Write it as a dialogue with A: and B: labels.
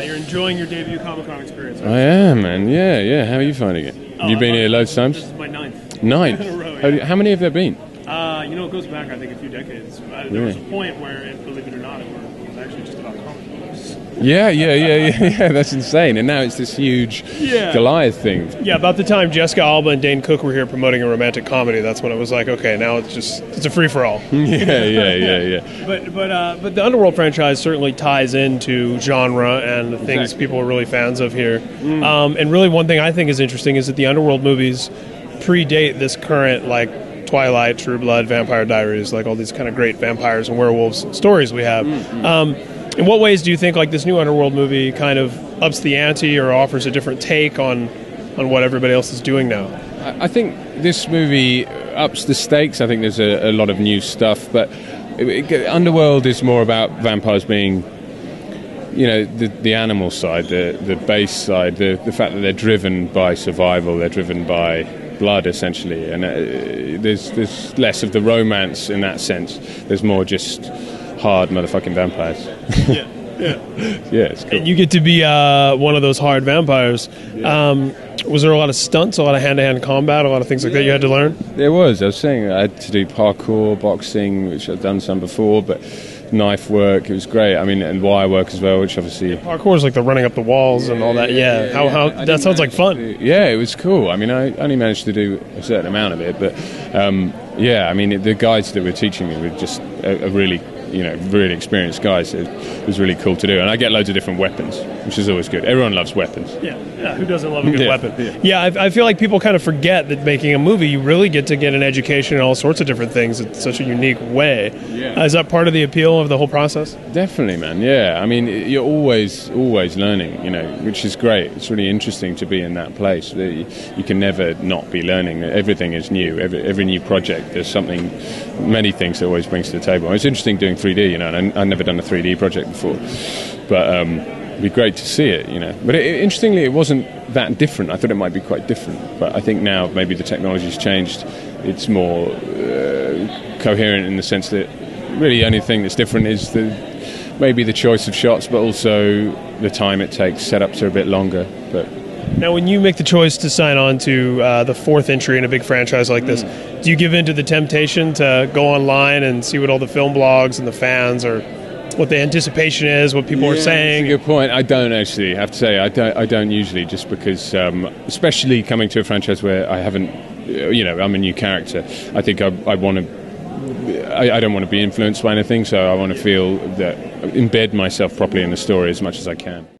A: you're enjoying your debut Comic-Con experience.
B: I am, man. Yeah. How are you finding it? Have you been here loads of times?
A: This is my ninth.
B: Ninth?
A: In a row, yeah.
B: How many have there been?
A: It goes back, I think, a few decades. There was a point where, believe it or not, it was actually just about comic books.
B: Yeah. That's insane. And now it's this huge Goliath thing.
A: Yeah, about the time Jessica Alba and Dane Cook were here promoting a romantic comedy, that's when it was like, okay, now it's a free-for-all.
B: Yeah.
A: But the Underworld franchise certainly ties into genre and the things people are really fans of here. And really one thing I think is interesting is that the Underworld movies predate this current, like, Twilight, True Blood, Vampire Diaries, like all these kind of great vampires and werewolves stories we have. In what ways do you think like this new Underworld movie kind of ups the ante or offers a different take on what everybody else is doing now?
B: I think this movie ups the stakes. I think there's a lot of new stuff, but Underworld is more about vampires being, the animal side, the base side, the fact that they're driven by survival, they're driven by blood essentially, and there's less of the romance in that sense. There's more just hard motherfucking vampires. Yeah, it's cool.
A: And you get to be one of those hard vampires. Was there a lot of stunts, a lot of hand-to-hand combat, a lot of things like that you had to learn?
B: There was. I was saying I had to do parkour, boxing, which I've done some before, but knife work, it was great. I mean, and wire work as well, which obviously...
A: Parkour is like the running up the walls and all that, How that sounds like fun.
B: It was cool. I mean, I only managed to do a certain amount of it, but the guys that were teaching me were just a really experienced guys. It was really cool to do, and I get loads of different weapons, which is always good. Everyone loves weapons.
A: Yeah, who doesn't love a good weapon? Yeah, I feel like people kind of forget that making a movie, you really get to get an education in all sorts of different things in such a unique way. Is that part of the appeal of the whole process?
B: Definitely, man. Yeah, I mean, you're always learning, which is great. It's really interesting to be in that place. You can never not be learning. Everything is new. Every new project, there's many things that always brings to the table. It's interesting doing 3D, and I've never done a 3D project before, but it'd be great to see it, But interestingly, it wasn't that different. I thought it might be quite different, but I think now maybe the technology's changed. It's more coherent in the sense that really the only thing that's different is maybe the choice of shots, but also the time it takes. Setups are a bit longer, but...
A: Now, when you make the choice to sign on to the fourth entry in a big franchise like this, do you give in to the temptation to go online and see what all the film blogs and the fans or what the anticipation is, what people are saying?
B: That's a good point. I don't actually have to say. I don't usually, just because, especially coming to a franchise where I haven't, I'm a new character. I think I want to. I don't want to be influenced by anything, so I want to feel that embed myself properly in the story as much as I can.